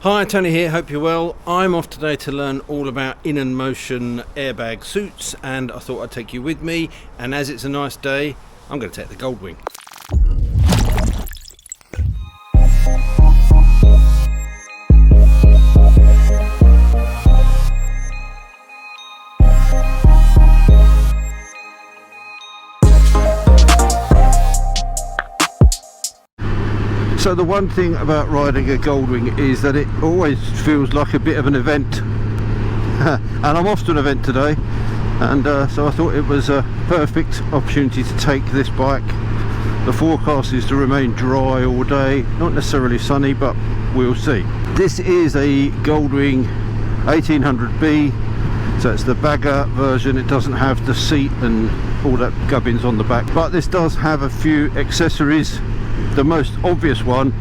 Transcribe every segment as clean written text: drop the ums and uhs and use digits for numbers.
Hi, Tony here, hope you're well. I'm off today to learn all about In&Motion airbag suits, and I thought I'd take you with me, and as it's a nice day, I'm going to take the Goldwing. So the one thing about riding a Goldwing is that it always feels like a bit of an event. And I'm off to an event today, and so I thought it was a perfect opportunity to take this bike. The forecast is to remain dry all day, not necessarily sunny, but we'll see. This is a Goldwing 1800B, so it's the bagger version. It doesn't have the seat and all that gubbins on the back, but this does have a few accessories. The most obvious one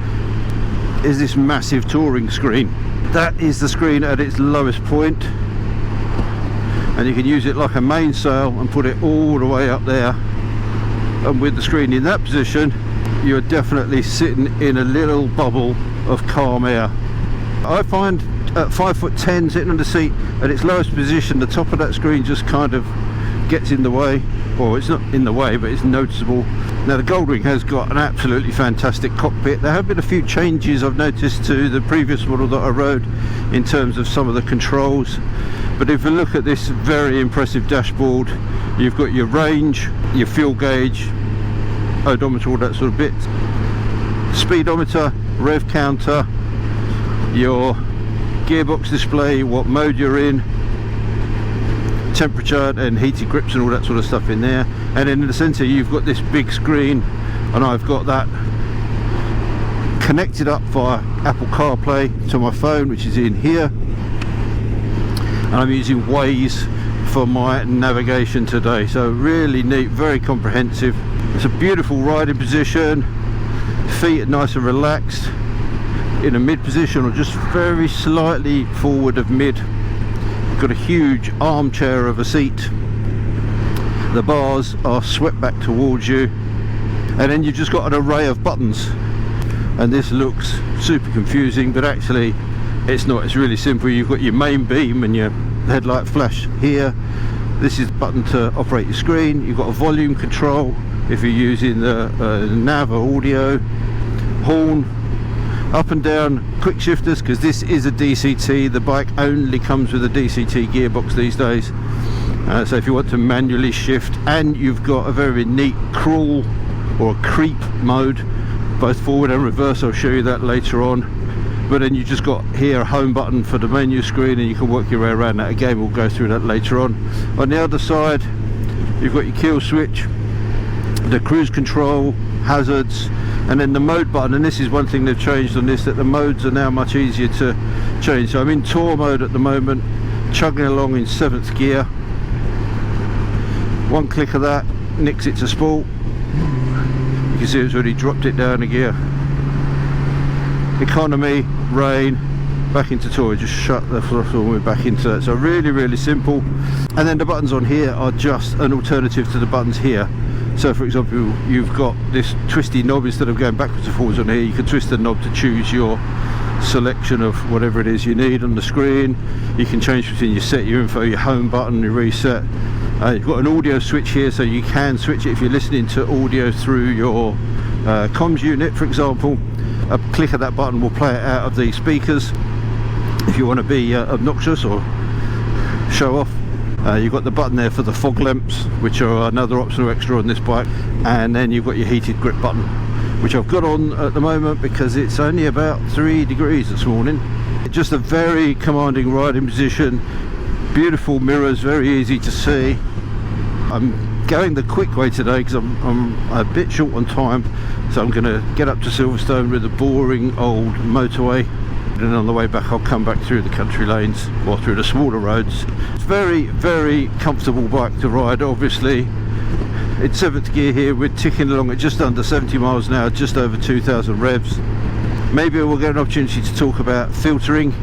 is this massive touring screen. That is the screen at its lowest point, and you can use it like a mainsail and put it all the way up there, and with the screen in that position you're definitely sitting in a little bubble of calm air. I find at 5'10", sitting on the seat at its lowest position, the top of that screen just kind of gets in the way. Well, it's not in the way, but it's noticeable. Now the Goldwing has got an absolutely fantastic cockpit. There have been a few changes I've noticed to the previous model that I rode in terms of some of the controls, but if you look at this very impressive dashboard, you've got your range, your fuel gauge, odometer, all that sort of bit, speedometer, rev counter, your gearbox display, what mode you're in, temperature and heated grips and all that sort of stuff in there. And then in the center you've got this big screen, and I've got that connected up via Apple CarPlay to my phone, which is in here, and I'm using Waze for my navigation today. So really neat, very comprehensive. It's a beautiful riding position, feet are nice and relaxed in a mid position or just very slightly forward of mid. Got a huge armchair of a seat. The bars are swept back towards you, and then you've just got an array of buttons, and this looks super confusing, but actually it's not. It's really simple. You've got your main beam and your headlight flash here. This is the button to operate your screen. You've got a volume control if you're using the nav or audio, horn, up and down quick shifters, because this is a DCT. The bike only comes with a DCT gearbox these days, so if you want to manually shift, and you've got a very neat crawl or creep mode, both forward and reverse. I'll show you that later on. But then you just got here a home button for the menu screen, and you can work your way around that. Again, we'll go through that later on. On the other side you've got your kill switch, the cruise control, hazards, and then the mode button. And this is one thing they've changed on this, that the modes are now much easier to change. So I'm in tour mode at the moment, chugging along in 7th gear. One click of that nicks it to sport. You can see it's already dropped it down a gear. Economy, rain, back into tour. Just shut the throttle and we're back into that. So really simple. And then the buttons on here are just an alternative to the buttons here. So for example, you've got this twisty knob. Instead of going backwards and forwards on here, you can twist the knob to choose your selection of whatever it is you need on the screen. You can change between your set, your info, your home button, your reset. You've got an audio switch here, so you can switch it if you're listening to audio through your comms unit, for example. A click of that button will play it out of the speakers if you want to be obnoxious or show off. You've got the button there for the fog lamps, which are another optional extra on this bike, and then you've got your heated grip button, which I've got on at the moment because it's only about 3 degrees this morning. Just a very commanding riding position, beautiful mirrors, very easy to see. I'm going the quick way today because I'm a bit short on time, so I'm going to get up to Silverstone with a boring old motorway, and on the way back I'll come back through the country lanes or through the smaller roads. It's very comfortable bike to ride. Obviously it's 7th gear here, we're ticking along at just under 70 miles an hour, just over 2,000 revs. Maybe we'll get an opportunity to talk about filtering.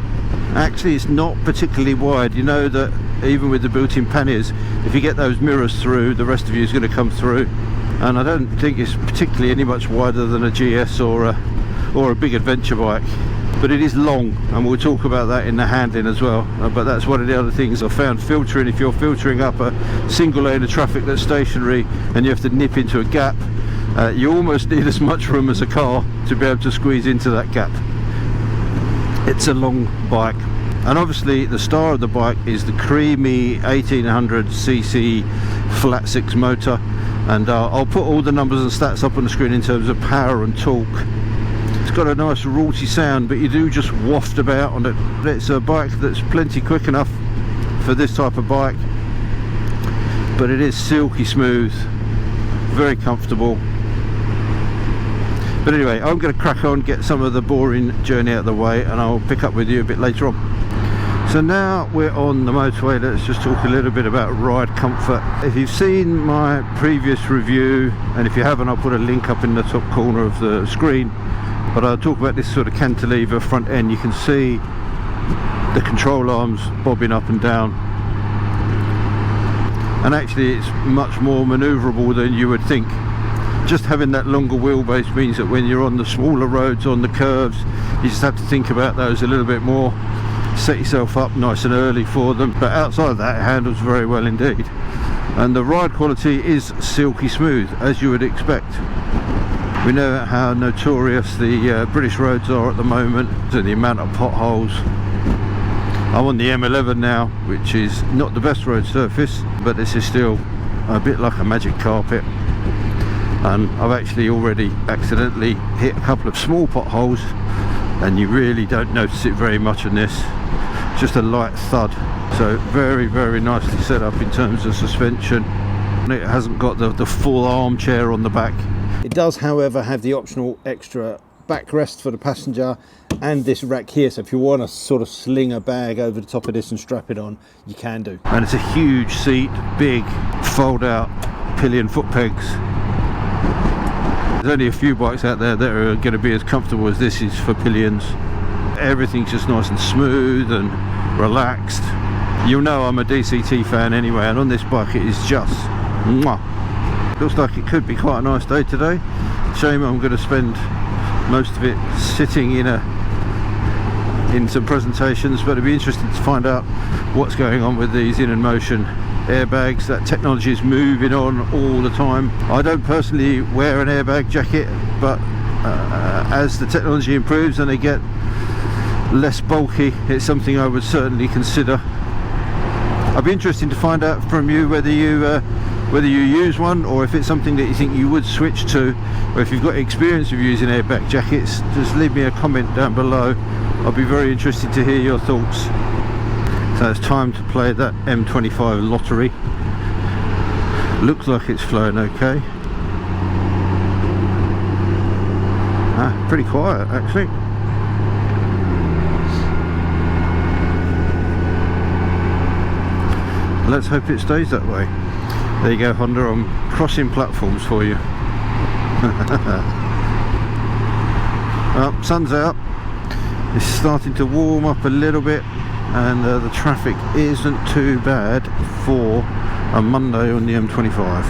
Actually it's not particularly wide. You know that even with the built-in panniers, if you get those mirrors through, the rest of you is going to come through, and I don't think it's particularly any much wider than a GS or a big adventure bike. but it is long, and we'll talk about that in the handling as well. But that's one of the other things I've found filtering. If you're filtering up a single lane of traffic that's stationary and you have to nip into a gap, you almost need as much room as a car to be able to squeeze into that gap. It's a long bike, and obviously the star of the bike is the creamy 1800cc flat 6 motor, and I'll put all the numbers and stats up on the screen in terms of power and torque. It's got a nice raunchy sound, but you do just waft about on it. It's a bike that's plenty quick enough for this type of bike, but it is silky smooth, very comfortable. But anyway, I'm going to crack on, get some of the boring journey out of the way, and I'll pick up with you a bit later on. So now we're on the motorway, let's just talk a little bit about ride comfort. If you've seen my previous review, and if you haven't, I'll put a link up in the top corner of the screen, but I'll talk about this sort of cantilever front end. You can see the control arms bobbing up and down, and actually it's much more manoeuvrable than you would think. Just having that longer wheelbase means that when you're on the smaller roads, on the curves, you just have to think about those a little bit more, set yourself up nice and early for them. But outside of that, it handles very well indeed, and the ride quality is silky smooth, as you would expect. We know how notorious the British roads are at the moment, and the amount of potholes. I'm on the M11 now, which is not the best road surface, but this is still a bit like a magic carpet. And I've actually already accidentally hit a couple of small potholes, and you really don't notice it very much on this, just a light thud. So very, very nicely set up in terms of suspension. It hasn't got the full armchair on the back. It does, however, have the optional extra backrest for the passenger and this rack here, so if you want to sort of sling a bag over the top of this and strap it on, you can do. And it's a huge seat, big fold out pillion foot pegs. There's only a few bikes out there that are going to be as comfortable as this is for pillions. Everything's just nice and smooth and relaxed. You'll know I'm a DCT fan anyway, and on this bike it is just mwah. Looks like it could be quite a nice day today. Shame I'm going to spend most of it sitting in some presentations, but it'd be interesting to find out what's going on with these In&Motion airbags. That technology is moving on all the time. I don't personally wear an airbag jacket, but as the technology improves and they get less bulky, it's something I would certainly consider. I'd be interested to find out from you whether you use one, or if it's something that you think you would switch to, or if you've got experience of using airbag jackets. Just leave me a comment down below. I'll be very interested to hear your thoughts. So it's time to play that M25 lottery. Looks like it's flowing okay. Pretty quiet actually. Let's hope it stays that way. There you go, Honda, I'm crossing platforms for you. Well, sun's out. It's starting to warm up a little bit, and the traffic isn't too bad for a Monday on the M25.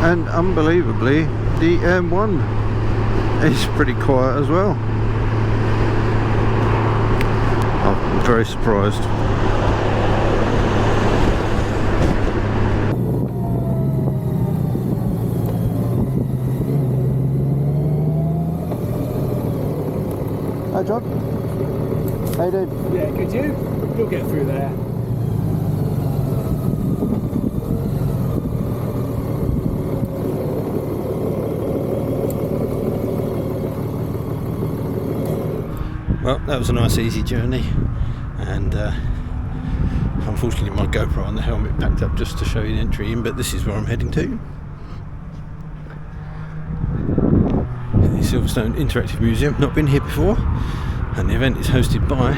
And unbelievably, the M1 is pretty quiet as well. I'm very surprised. Hi John, how you doing? Yeah, could you? You'll get through there. Well, that was a nice easy journey, and unfortunately my GoPro on the helmet packed up just to show you the entry in, but this is where I'm heading to. The Silverstone Interactive Museum. Not been here before, and the event is hosted by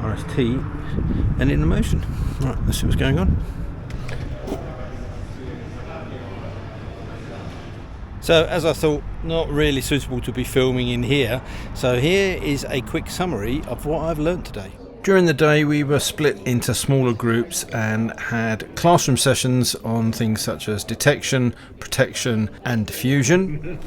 RST and In&Motion. Right, let's see what's going on. So, as I thought, not really suitable to be filming in here, so here is a quick summary of what I've learnt today. During the day we were split into smaller groups and had classroom sessions on things such as detection, protection and diffusion.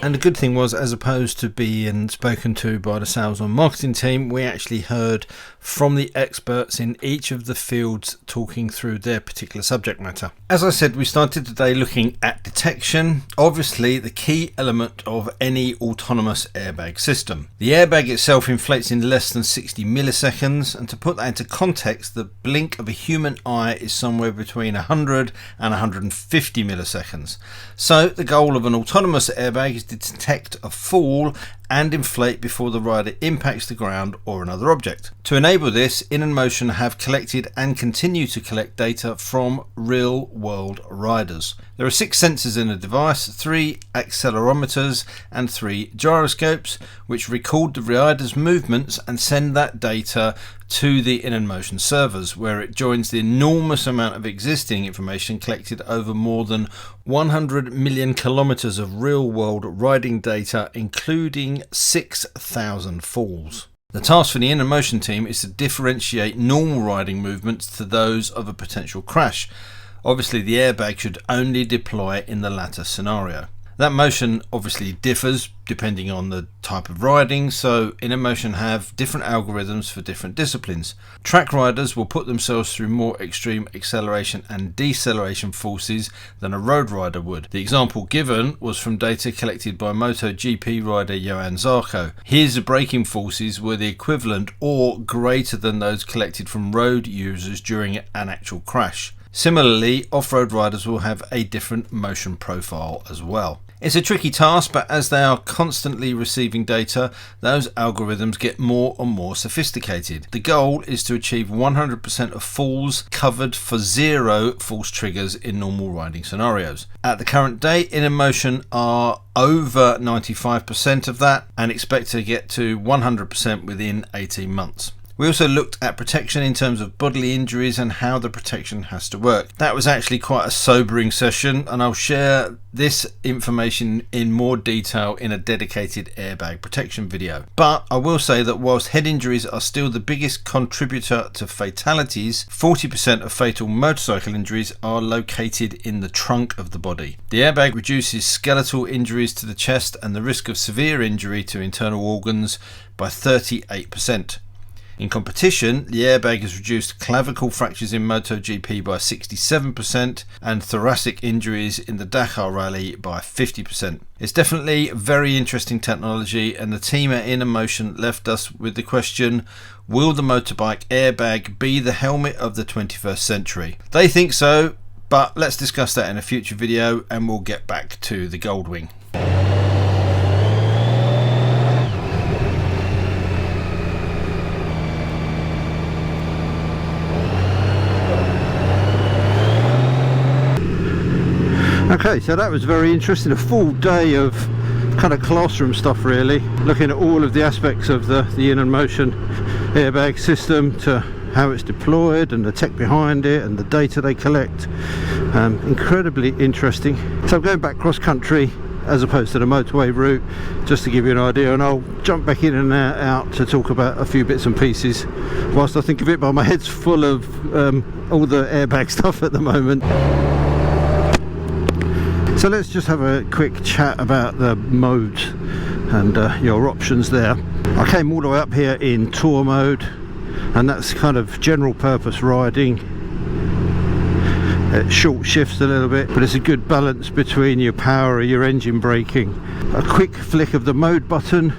And the good thing was, as opposed to being spoken to by the sales and marketing team, we actually heard from the experts in each of the fields talking through their particular subject matter. As I said, we started today looking at detection, obviously the key element of any autonomous airbag system. The airbag itself inflates in less than 60 milliseconds, and to put that into context, the blink of a human eye is somewhere between 100 and 150 milliseconds. So the goal of an autonomous airbag is to detect a fall and inflate before the rider impacts the ground or another object. To enable this, In&Motion have collected and continue to collect data from real-world riders. There are 6 sensors in the device, 3 accelerometers and 3 gyroscopes, which record the rider's movements and send that data to the In&Motion servers, where it joins the enormous amount of existing information collected over more than 100 million kilometers of real-world riding data, including 6,000 falls. The task for the In&Motion team is to differentiate normal riding movements to those of a potential crash. Obviously, the airbag should only deploy in the latter scenario. That motion obviously differs depending on the type of riding, so In&Motion have different algorithms for different disciplines. Track riders will put themselves through more extreme acceleration and deceleration forces than a road rider would. The example given was from data collected by MotoGP rider Johann Zarco. His braking forces were the equivalent or greater than those collected from road users during an actual crash. Similarly, off-road riders will have a different motion profile as well. It's a tricky task, but as they are constantly receiving data, those algorithms get more and more sophisticated. The goal is to achieve 100% of falls covered for 0 false triggers in normal riding scenarios. At the current day, In&Motion are over 95% of that and expect to get to 100% within 18 months. We also looked at protection in terms of bodily injuries and how the protection has to work. That was actually quite a sobering session, and I'll share this information in more detail in a dedicated airbag protection video. But I will say that whilst head injuries are still the biggest contributor to fatalities, 40% of fatal motorcycle injuries are located in the trunk of the body. The airbag reduces skeletal injuries to the chest and the risk of severe injury to internal organs by 38%. In competition, the airbag has reduced clavicle fractures in MotoGP by 67% and thoracic injuries in the Dakar Rally by 50%. It's definitely very interesting technology, and the team at In&Motion left us with the question, will the motorbike airbag be the helmet of the 21st century? They think so, but let's discuss that in a future video, and we'll get back to the Goldwing. Okay, so that was very interesting. A full day of kind of classroom stuff, really, looking at all of the aspects of the In&Motion airbag system, to how it's deployed and the tech behind it and the data they collect. Incredibly interesting. So I'm going back cross country as opposed to the motorway route, just to give you an idea, and I'll jump back in and out to talk about a few bits and pieces whilst I think of it, but my head's full of all the airbag stuff at the moment. So let's just have a quick chat about the modes and your options there. I came all the way up here in tour mode, and that's kind of general purpose riding. It short shifts a little bit, but it's a good balance between your power and your engine braking. A quick flick of the mode button,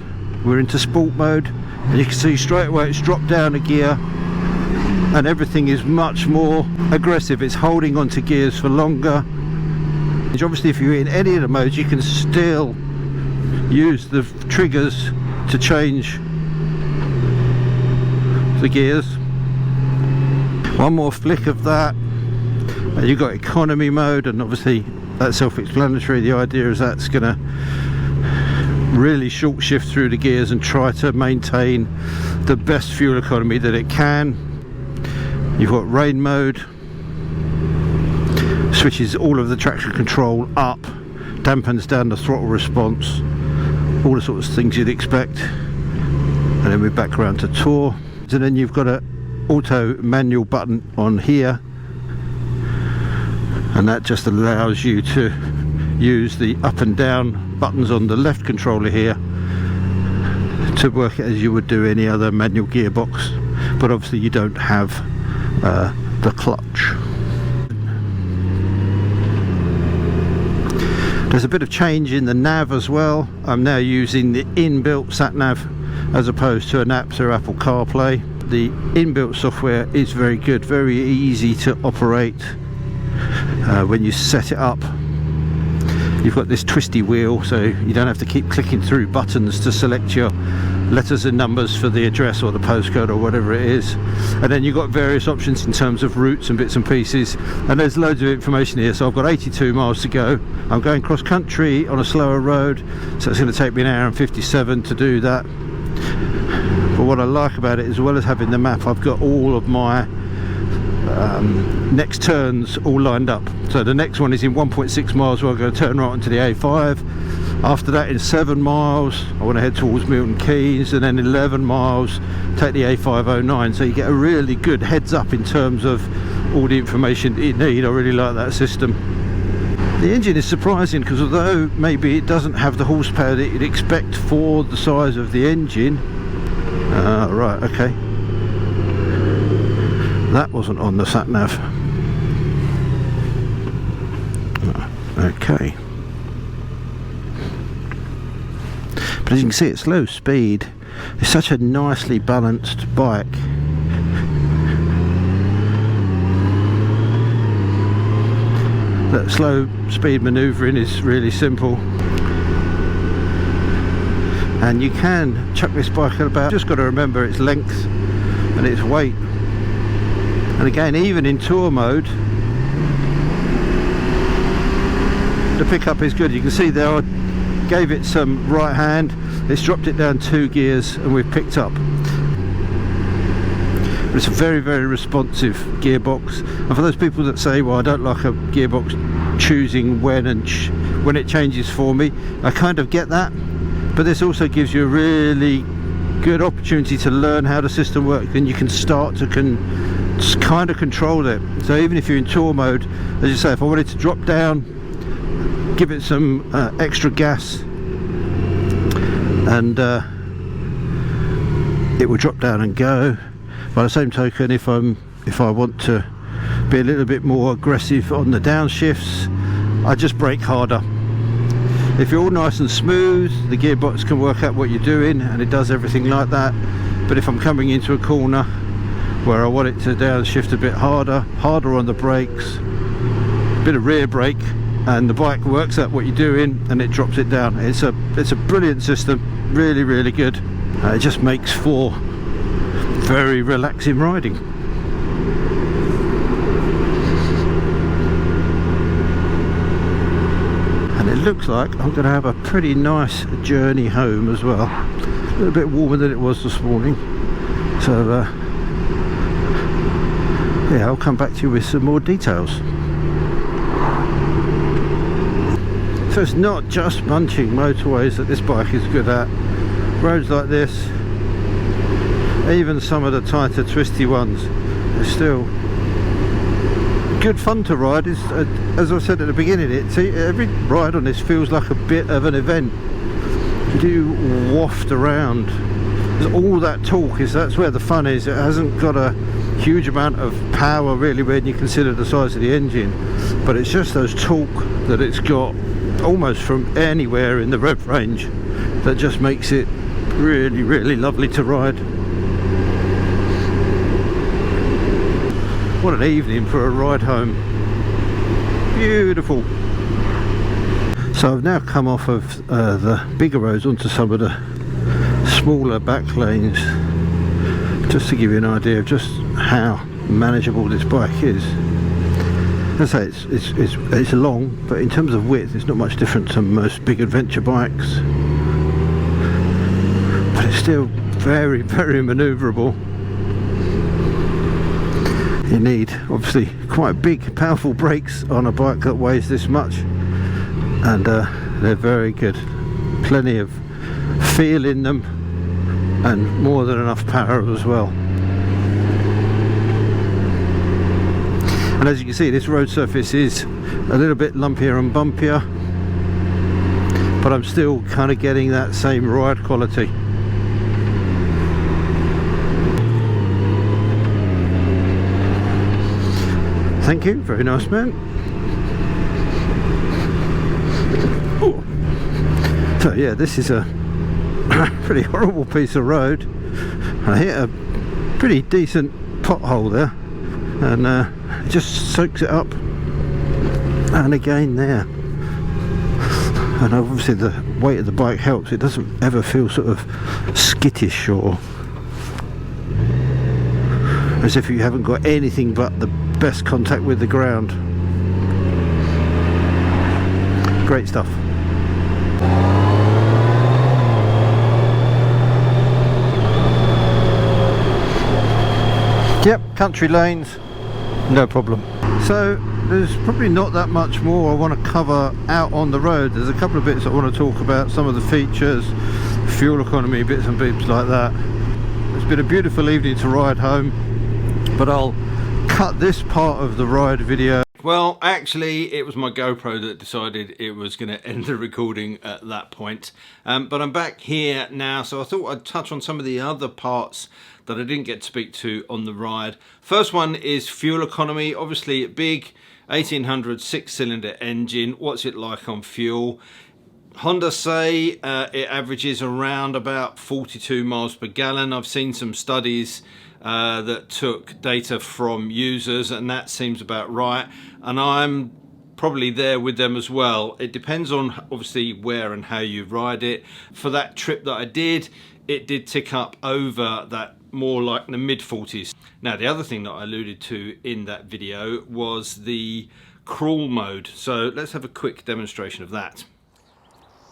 we're into sport mode, and you can see straight away it's dropped down a gear and everything is much more aggressive. It's holding onto gears for longer. Obviously, if you're in any of the modes, you can still use the triggers to change the gears. One more flick of that, and you've got economy mode, and obviously that's self-explanatory. The idea is that's going to really short shift through the gears and try to maintain the best fuel economy that it can. You've got rain mode, switches all of the traction control up, dampens down the throttle response, all the sorts of things you'd expect. And then we're back around to tour, and then you've got an auto manual button on here, and that just allows you to use the up and down buttons on the left controller here to work it as you would do any other manual gearbox, but obviously you don't have the clutch. There's a bit of change in the nav as well. I'm now using the inbuilt sat nav as opposed to an app through Apple CarPlay. The inbuilt software is very good, very easy to operate when you set it up. You've got this twisty wheel, so you don't have to keep clicking through buttons to select your letters and numbers for the address or the postcode or whatever it is. And then you've got various options in terms of routes and bits and pieces, and there's loads of information here. So I've got 82 miles to go. I'm going cross country on a slower road, so it's going to take me 1 hour and 57 to do that. But what I like about it, as well as having the map, I've got all of my next turns all lined up. So the next one is in 1.6 miles where I'm going to turn right onto the A5. After that, in 7 miles I want to head towards Milton Keynes, and then 11 miles take the A509. So you get a really good heads up in terms of all the information that you need. I really like that system. The engine is surprising because although maybe it doesn't have the horsepower that you'd expect for the size of the engine, right, okay, that wasn't on the sat nav. Okay, but as you can see, it's low speed. It's such a nicely balanced bike. That slow speed manoeuvring is really simple, and you can chuck this bike at about, just got to remember its length and its weight. And again, even in tour mode, the pickup is good. You can see there I gave it some right hand, it's dropped it down 2 gears and we've picked up. But it's a very, very responsive gearbox. And for those people that say, well, I don't like a gearbox choosing when and when it changes for me, I kind of get that. But this also gives you a really good opportunity to learn how the system works, and you can start to kind of control it. So even if you're in tour mode, as you say, if I wanted to drop down, give it some extra gas, and it will drop down and go. By the same token, if I want to be a little bit more aggressive on the downshifts, I just brake harder. If you're all nice and smooth, the gearbox can work out what you're doing, and it does everything like that. But if I'm coming into a corner where I want it to downshift a bit harder on the brakes, a bit of rear brake, and the bike works out what you're doing and it drops it down. It's a brilliant system, really, really good. It just makes for very relaxing riding. And it looks like I'm going to have a pretty nice journey home as well. A little bit warmer than it was this morning, so yeah, I'll come back to you with some more details. So it's not just munching motorways that this bike is good at. Roads like this, even some of the tighter twisty ones, are still good fun to ride. It's, as I said at the beginning, every ride on this feels like a bit of an event. You do waft around. There's all that torque, that's where the fun is. It hasn't got a huge amount of power really when you consider the size of the engine, but it's just those torque that it's got almost from anywhere in the rev range that just makes it really, really lovely to ride. What an evening for a ride home. Beautiful. So I've now come off of the bigger roads onto some of the smaller back lanes, just to give you an idea of just how manageable this bike is. As I say, it's long, but in terms of width it's not much different to most big adventure bikes, but it's still very, very manoeuvrable. You need obviously quite big, powerful brakes on a bike that weighs this much, and they're very good. Plenty of feel in them and more than enough power as well. And as you can see, this road surface is a little bit lumpier and bumpier, but I'm still kind of getting that same ride quality. Thank you, very nice man. Ooh. So yeah, this is a pretty horrible piece of road. I hit a pretty decent pothole there, and it just soaks it up, and again there. And obviously the weight of the bike helps. It doesn't ever feel sort of skittish or as if you haven't got anything but the best contact with the ground. Great stuff. Yep, country lanes, no problem. So there's probably not that much more I want to cover out on the road. There's a couple of bits I want to talk about, some of the features, fuel economy, bits and bits like that. It's been a beautiful evening to ride home, but I'll cut this part of the ride video. Well, actually it was my GoPro that decided it was going to end the recording at that point, but I'm back here now, so I thought I'd touch on some of the other parts that I didn't get to speak to on the ride. First one is fuel economy. Obviously big 1800 6-cylinder engine. What's it like on fuel? Honda say it averages around about 42 miles per gallon. I've seen some studies that took data from users, and that seems about right, and I'm probably there with them as well. It depends on obviously where and how you ride it. For that trip that I did, it did tick up over that, more like the mid 40s. Now the other thing that I alluded to in that video was the crawl mode, so let's have a quick demonstration of that.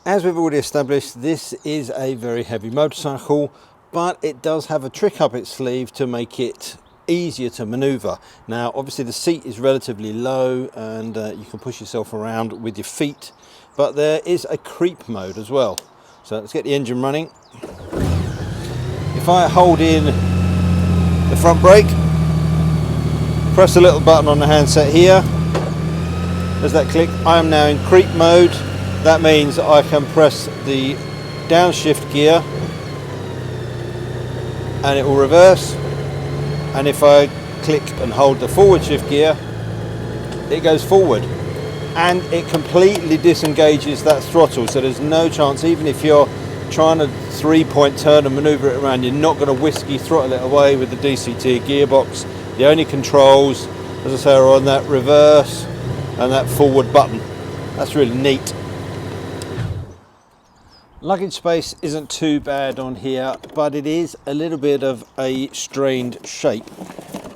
As we've already established, this is a very heavy motorcycle, but it does have a trick up its sleeve to make it easier to maneuver. Now obviously the seat is relatively low, and you can push yourself around with your feet, but there is a creep mode as well. So let's get the engine running. If I hold in the front brake, press the little button on the handset here, there's that click, I am now in creep mode. That means I can press the downshift gear and it will reverse, and if I click and hold the forward shift gear, it goes forward, and it completely disengages that throttle, so there's no chance, even if you're trying to 3-point turn and maneuver it around, you're not going to whiskey throttle it away with the DCT gearbox. The only controls, as I say, are on that reverse and that forward button. That's really neat. Luggage space isn't too bad on here, but it is a little bit of a strained shape.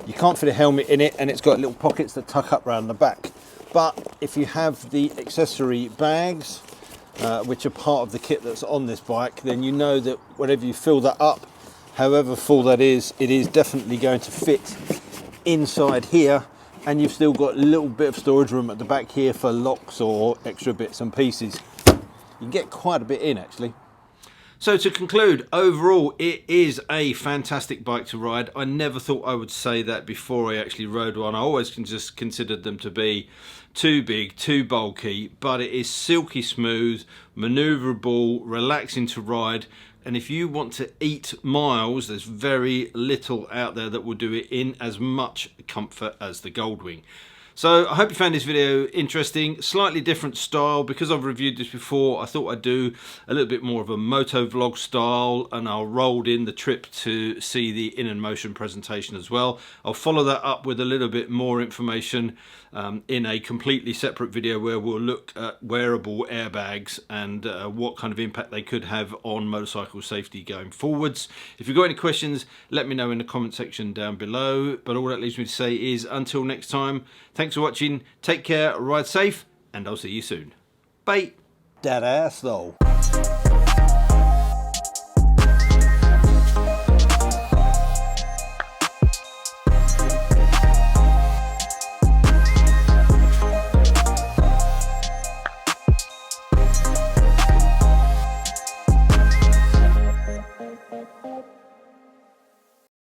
You can't fit a helmet in it, and it's got little pockets that tuck up around the back. But if you have the accessory bags, which are part of the kit that's on this bike, then you know that whenever you fill that up, however full that is, it is definitely going to fit inside here, and you've still got a little bit of storage room at the back here for locks or extra bits and pieces. You can get quite a bit in actually. So to conclude, overall it is a fantastic bike to ride. I never thought I would say that before I actually rode one. I always just considered them to be too big, too bulky, but it is silky smooth, maneuverable, relaxing to ride, and if you want to eat miles, there's very little out there that will do it in as much comfort as the Goldwing. So I hope you found this video interesting. Slightly different style, because I've reviewed this before. I thought I'd do a little bit more of a moto vlog style, and I'll rolled in the trip to see the In&Motion presentation as well. I'll follow that up with a little bit more information in a completely separate video where we'll look at wearable airbags and what kind of impact they could have on motorcycle safety going forwards. If you've got any questions, let me know in the comment section down below. But all that leaves me to say is until next time, thanks for watching, take care, ride safe, and I'll see you soon. Bye. That ass though.